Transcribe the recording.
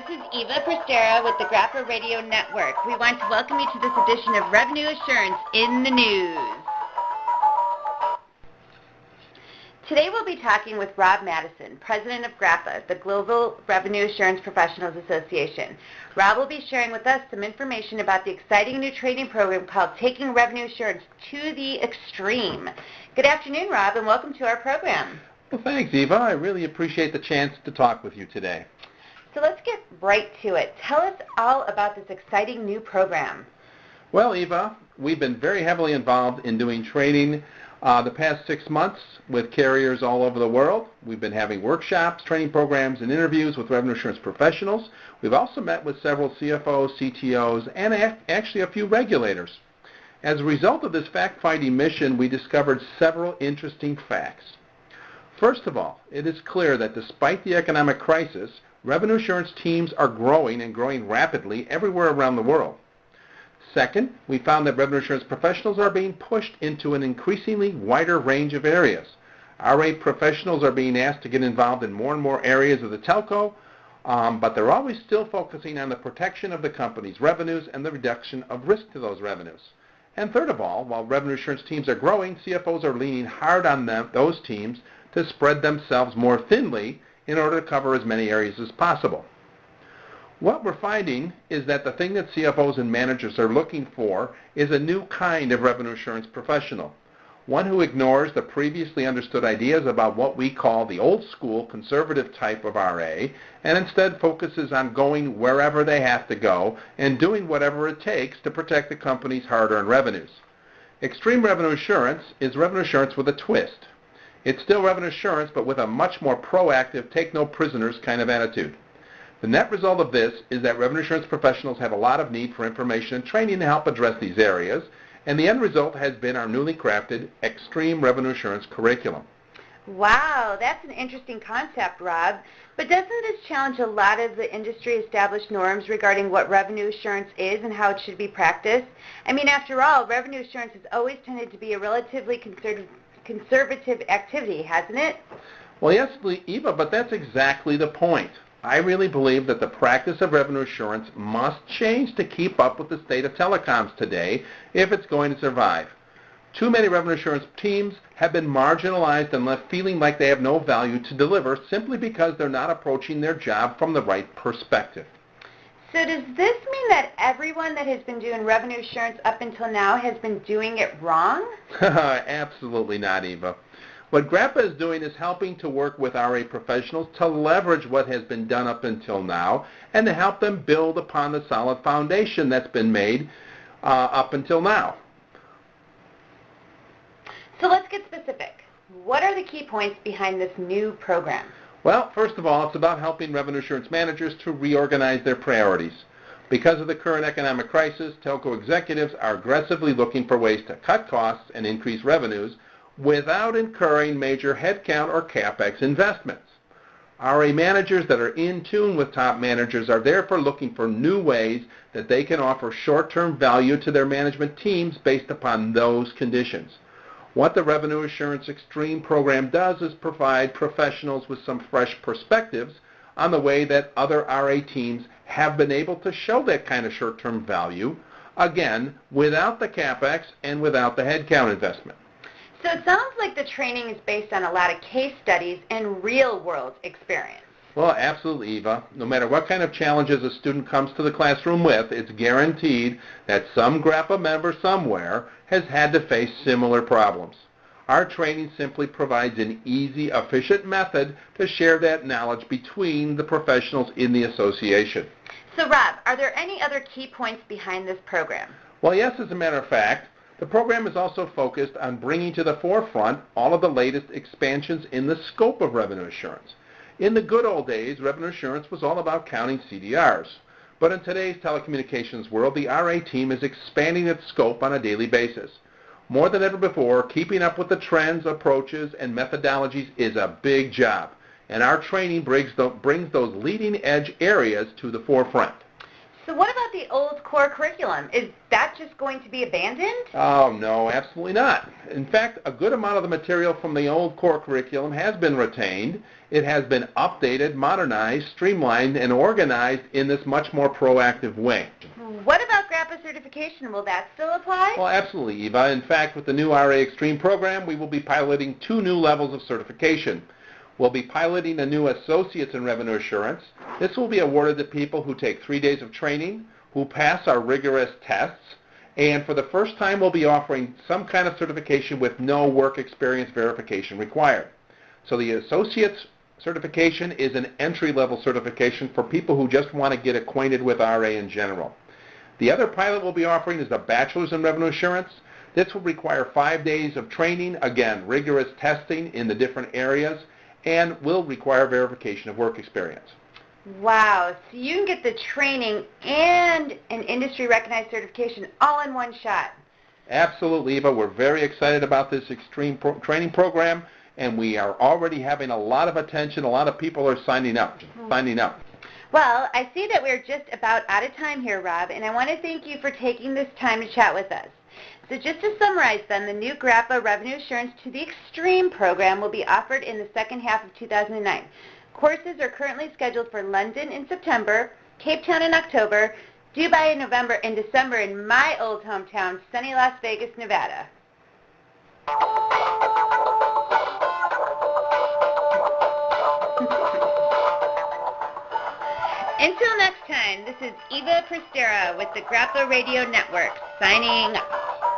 this is Eva Prestera with the GRAPA Radio Network. We want to welcome you to this edition of Revenue Assurance in the News. Today we'll be talking with Rob Mattison, President of GRAPA, the Global Revenue Assurance Professionals Association. Rob will be sharing with us some information about the exciting new training program called Taking Revenue Assurance to the Extreme. Good afternoon, Rob, and welcome to our program. Well, thanks, Eva. I really appreciate the chance to talk with you today. So let's get right to it. Tell us all about this exciting new program. Well, Eva, we've been very heavily involved in doing training the past 6 months with carriers all over the world. We've been having workshops, training programs, and interviews with revenue assurance professionals. We've also met with several CFOs, CTOs, and actually a few regulators. As a result of this fact-finding mission, we discovered several interesting facts. First of all, it is clear that despite the economic crisis, revenue assurance teams are growing and growing rapidly everywhere around the world. Second, we found that revenue assurance professionals are being pushed into an increasingly wider range of areas. RA professionals are being asked to get involved in more and more areas of the telco, but they're always still focusing on the protection of the company's revenues and the reduction of risk to those revenues. And third of all, while revenue assurance teams are growing, CFOs are leaning hard on those teams to spread themselves more thinly in order to cover as many areas as possible. What we're finding is that the thing that CFOs and managers are looking for is a new kind of revenue assurance professional, one who ignores the previously understood ideas about what we call the old school conservative type of RA and instead focuses on going wherever they have to go and doing whatever it takes to protect the company's hard-earned revenues. Extreme revenue assurance is revenue assurance with a twist. It's still revenue assurance, but with a much more proactive, take-no-prisoners kind of attitude. The net result of this is that revenue assurance professionals have a lot of need for information and training to help address these areas, and the end result has been our newly crafted Xtreme Revenue Assurance curriculum. Wow, that's an interesting concept, Rob. But doesn't this challenge a lot of the industry-established norms regarding what revenue assurance is and how it should be practiced? I mean, after all, revenue assurance has always tended to be a relatively conservative activity, hasn't it? Well, yes, Eva, but that's exactly the point. I really believe that the practice of revenue assurance must change to keep up with the state of telecoms today if it's going to survive. Too many revenue assurance teams have been marginalized and left feeling like they have no value to deliver simply because they're not approaching their job from the right perspective. So does this mean that everyone that has been doing revenue assurance up until now has been doing it wrong? Absolutely not, Eva. What GRAPA is doing is helping to work with RA professionals to leverage what has been done up until now and to help them build upon the solid foundation that's been made up until now. So let's get specific. What are the key points behind this new program? Well, first of all, it's about helping revenue assurance managers to reorganize their priorities. Because of the current economic crisis, telco executives are aggressively looking for ways to cut costs and increase revenues without incurring major headcount or CapEx investments. RA managers that are in tune with top managers are therefore looking for new ways that they can offer short-term value to their management teams based upon those conditions. What the Revenue Assurance Extreme program does is provide professionals with some fresh perspectives on the way that other RA teams have been able to show that kind of short-term value, again, without the CapEx and without the headcount investment. So it sounds like the training is based on a lot of case studies and real-world experience. Well, absolutely, Eva. No matter what kind of challenges a student comes to the classroom with, it's guaranteed that some GRAPA member somewhere has had to face similar problems. Our training simply provides an easy, efficient method to share that knowledge between the professionals in the association. So, Rob, are there any other key points behind this program? Well, yes, as a matter of fact. The program is also focused on bringing to the forefront all of the latest expansions in the scope of revenue assurance. In the good old days, revenue assurance was all about counting CDRs. But in today's telecommunications world, the RA team is expanding its scope on a daily basis. More than ever before, keeping up with the trends, approaches, and methodologies is a big job, and our training brings those leading-edge areas to the forefront. So what about the old core curriculum? Is that just going to be abandoned? Oh, no, absolutely not. In fact, a good amount of the material from the old core curriculum has been retained. It has been updated, modernized, streamlined, and organized in this much more proactive way. What about GRAPA certification? Will that still apply? Well, absolutely, Eva. In fact, with the new RA Xtreme program, we will be piloting 2 new levels of certification. We'll be piloting a new Associates in Revenue Assurance. This will be awarded to people who take 3 days of training, who pass our rigorous tests, and for the first time we'll be offering some kind of certification with no work experience verification required. So the Associates certification is an entry-level certification for people who just want to get acquainted with RA in general. The other pilot we'll be offering is the Bachelor's in Revenue Assurance. This will require 5 days of training, again, rigorous testing in the different areas, and will require verification of work experience. Wow, so you can get the training and an industry-recognized certification all in one shot. Absolutely, Eva. We're very excited about this Xtreme training program, and we are already having a lot of attention. A lot of people are signing up. Well, I see that we're just about out of time here, Rob, and I want to thank you for taking this time to chat with us. So just to summarize then, the new GRAPA Revenue Assurance to the Xtreme program will be offered in the second half of 2009. Courses are currently scheduled for London in September, Cape Town in October, Dubai in November, and December in my old hometown, sunny Las Vegas, Nevada. Until next time, this is Eva Prestera with the GRAPA Radio Network, signing off.